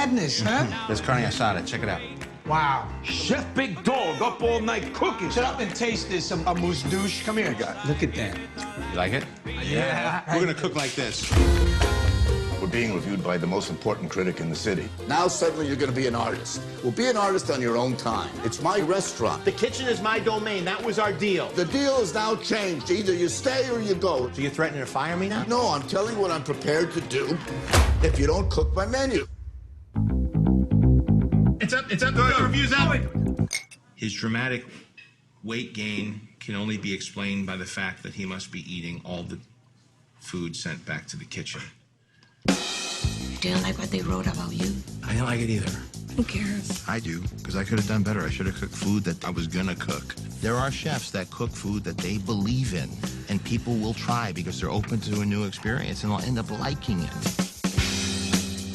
madness, huh? There's carne asada. Check it out. Wow. Chef Big Dog up all night cooking. Shut up and taste this, a mousse douche. Come here. Look at that. You like it? Yeah. We're gonna cook like this. We're being reviewed by the most important critic in the city. Now suddenly you're going to be an artist. Well, be an artist on your own time. It's my restaurant. The kitchen is my domain. That was our deal. The deal is now changed. Either you stay or you go. So you're threatening to fire me now? No, I'm telling you what I'm prepared to do if you don't cook my menu. It's up. The review's out. His dramatic weight gain can only be explained by the fact that he must be eating all the food sent back to the kitchen. You didn't like what they wrote about you? I didn't like it either. Who cares? I do, because I could have done better. I should have cooked food that I was gonna cook. There are chefs that cook food that they believe in, and people will try because they're open to a new experience, and they'll end up liking it.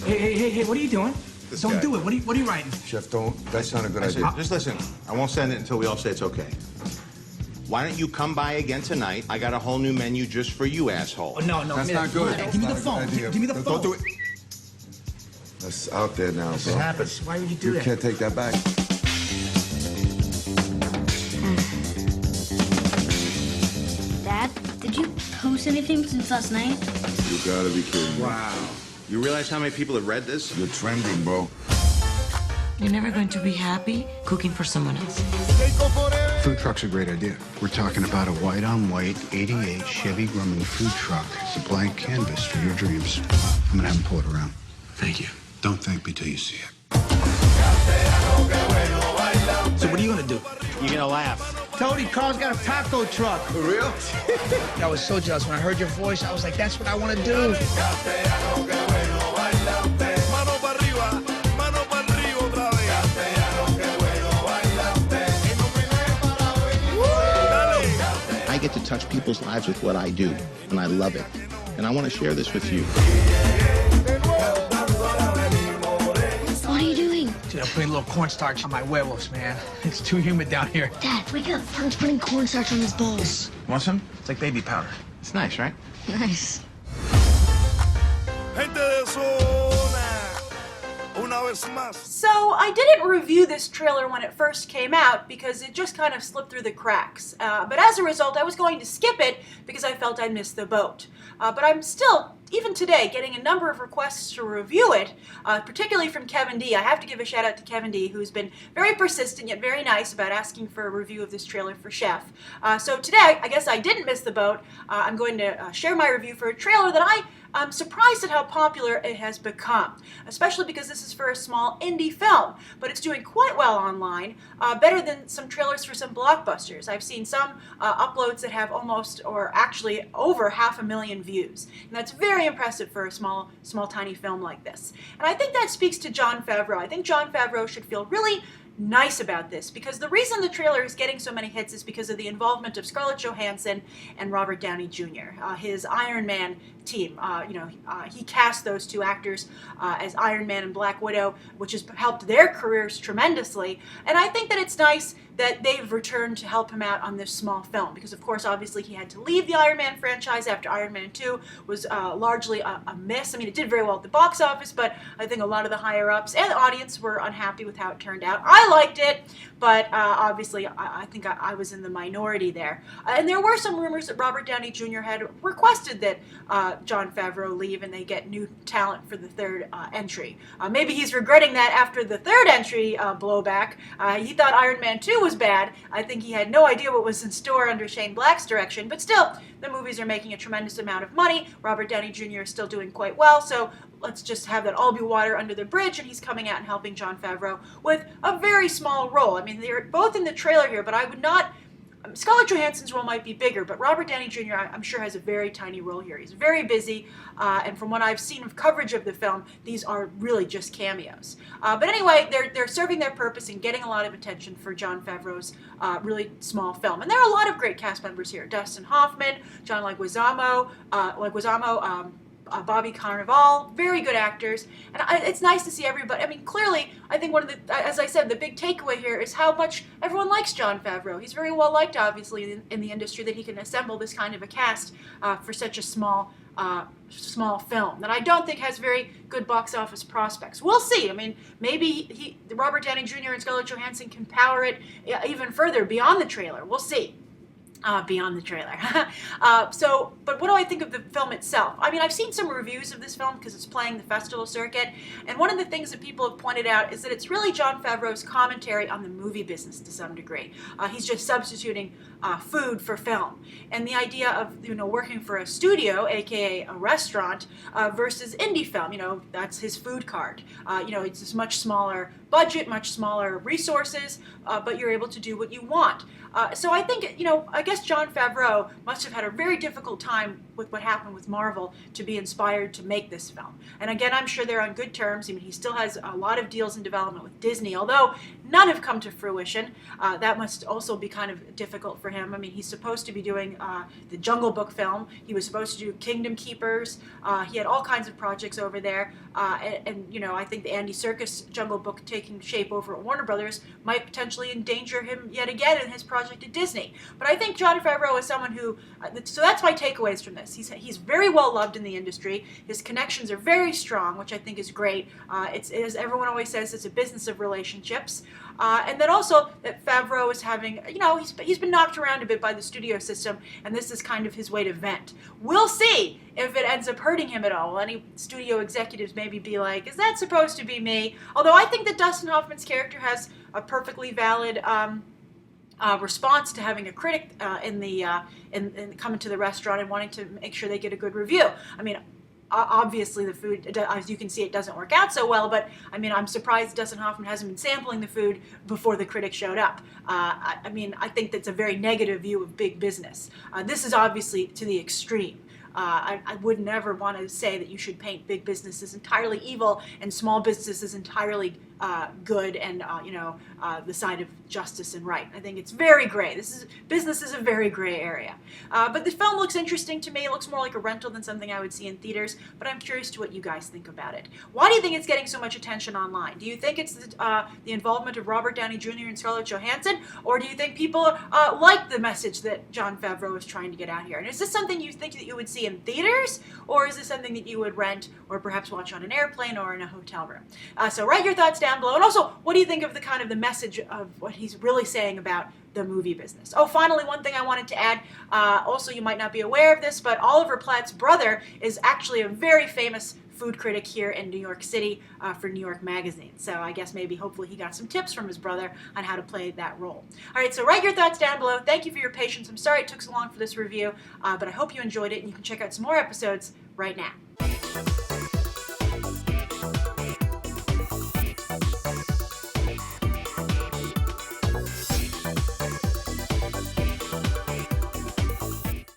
Hey, what are you doing? Don't do it. What are you writing? Chef, don't. That's not a good idea. Just listen. I won't send it until we all say it's okay. Why don't you come by again tonight? I got a whole new menu just for you, asshole. Oh, no. That's not good. Give me the phone. Give me the phone. Don't do it. That's out there now, bro. It happens. Why would you do You that? can't take that back. Dad, did you post anything since last night? You gotta be kidding me. Wow. You realize how many people have read this? You're trending, bro. You're never going to be happy cooking for someone else. Food truck's a great idea. We're talking about a white-on-white 88 Chevy Grumman food truck. It's a blank canvas for your dreams. I'm gonna have them pull it around. Thank you. Don't thank me till you see it. So what are you gonna do? You're gonna laugh. Tony, Carl's got a taco truck. For real? I was so jealous. When I heard your voice, I was like, that's what I want to do. I get to touch people's lives with what I do, and I love it. And I want to share this with you. What are you doing? Dude, I'm putting a little cornstarch on my huevos, man. It's too humid down here. Dad, wake up. Tom's putting cornstarch on his balls. Want some? It's like baby powder. It's nice, right? Nice. So I didn't review this trailer when it first came out because it just kind of slipped through the cracks. But as a result, I was going to skip it because I felt I'd missed the boat. But I'm still, even today, getting a number of requests to review it, particularly from Kevin D. I have to give a shout out to Kevin D, who's been very persistent yet very nice about asking for a review of this trailer for Chef. So today, I guess I didn't miss the boat. I'm going to share my review for a trailer that I'm surprised at how popular it has become, especially because this is for a small indie film, but it's doing quite well online, better than some trailers for some blockbusters. I've seen some uploads that have almost, or actually over 500,000 views, and that's very impressive for a small, tiny film like this. And I think that speaks to Jon Favreau. I think Jon Favreau should feel really nice about this, because the reason the trailer is getting so many hits is because of the involvement of Scarlett Johansson and Robert Downey Jr., his Iron Man team. He cast those two actors as Iron Man and Black Widow, which has helped their careers tremendously. And I think that it's nice that they've returned to help him out on this small film, because of course, obviously, he had to leave the Iron Man franchise after Iron Man 2 was largely a miss. I mean, it did very well at the box office, but I think a lot of the higher-ups and the audience were unhappy with how it turned out. I liked it, but obviously, I think I was in the minority there. And there were some rumors that Robert Downey Jr. had requested that Jon Favreau leave and they get new talent for the third entry. Maybe he's regretting that after the third entry blowback. He thought Iron Man 2 was bad. I think he had no idea what was in store under Shane Black's direction, but still, the movies are making a tremendous amount of money. Robert Downey Jr. is still doing quite well, so let's just have that all be water under the bridge, and he's coming out and helping Jon Favreau with a very small role. I mean, they're both in the trailer here, but I would not... Scarlett Johansson's role might be bigger, but Robert Downey Jr. I'm sure has a very tiny role here. He's very busy, and from what I've seen of coverage of the film, these are really just cameos. But anyway, they're serving their purpose and getting a lot of attention for Jon Favreau's really small film. And there are a lot of great cast members here. Dustin Hoffman, John Leguizamo, Bobby Cannavale, very good actors, and it's nice to see everybody. I mean, clearly, I think one of the, as I said, the big takeaway here is how much everyone likes Jon Favreau. He's very well liked, obviously, in the industry, that he can assemble this kind of a cast for such a small small film that I don't think has very good box office prospects. We'll see. I mean, maybe Robert Downey Jr. and Scarlett Johansson can power it even further beyond the trailer. We'll see. Beyond the trailer. But what do I think of the film itself? I mean, I've seen some reviews of this film because it's playing the festival circuit, and one of the things that people have pointed out is that it's really Jon Favreau's commentary on the movie business to some degree. He's just substituting food for film, and the idea of working for a studio, aka a restaurant, versus indie film. That's his food card. It's this much smaller budget, much smaller resources, but you're able to do what you want. So I think, I guess Jon Favreau must have had a very difficult time with what happened with Marvel to be inspired to make this film. And again, I'm sure they're on good terms. I mean, he still has a lot of deals in development with Disney, although none have come to fruition. That must also be kind of difficult for him. I mean, he's supposed to be doing the Jungle Book film. He was supposed to do Kingdom Keepers. He had all kinds of projects over there. And I think the Andy Serkis Jungle Book taking shape over at Warner Brothers might potentially endanger him yet again in his project at Disney. But I think Jon Favreau is someone who, so that's my takeaways from this. He's very well loved in the industry. His connections are very strong, which I think is great. It's, as everyone always says, it's a business of relationships. And then also that Favreau is having, he's been knocked around a bit by the studio system, and this is kind of his way to vent. We'll see if it ends up hurting him at all. Will any studio executives maybe be like, is that supposed to be me? Although I think that Dustin Hoffman's character has a perfectly valid response to having a critic in coming to the restaurant and wanting to make sure they get a good review. I mean, obviously the food, as you can see, it doesn't work out so well, but I mean, I'm surprised Dustin Hoffman hasn't been sampling the food before the critic showed up. I mean, I think that's a very negative view of big business. This is obviously to the extreme. I would never want to say that you should paint big businesses entirely evil and small businesses entirely good and the side of justice and right. I think it's very gray. Business is a very gray area. But the film looks interesting to me. It looks more like a rental than something I would see in theaters. But I'm curious to what you guys think about it. Why do you think it's getting so much attention online? Do you think it's the involvement of Robert Downey Jr. and Scarlett Johansson, or do you think people like the message that Jon Favreau is trying to get out here? And is this something you think that you would see in theaters, or is this something that you would rent or perhaps watch on an airplane or in a hotel room? So write your thoughts down below. And also, what do you think of the message of what he's really saying about the movie business? Oh, finally, one thing I wanted to add. Also, you might not be aware of this, but Oliver Platt's brother is actually a very famous food critic here in New York City for New York Magazine. So I guess hopefully he got some tips from his brother on how to play that role. All right, so write your thoughts down below. Thank you for your patience. I'm sorry it took so long for this review, but I hope you enjoyed it, and you can check out some more episodes right now.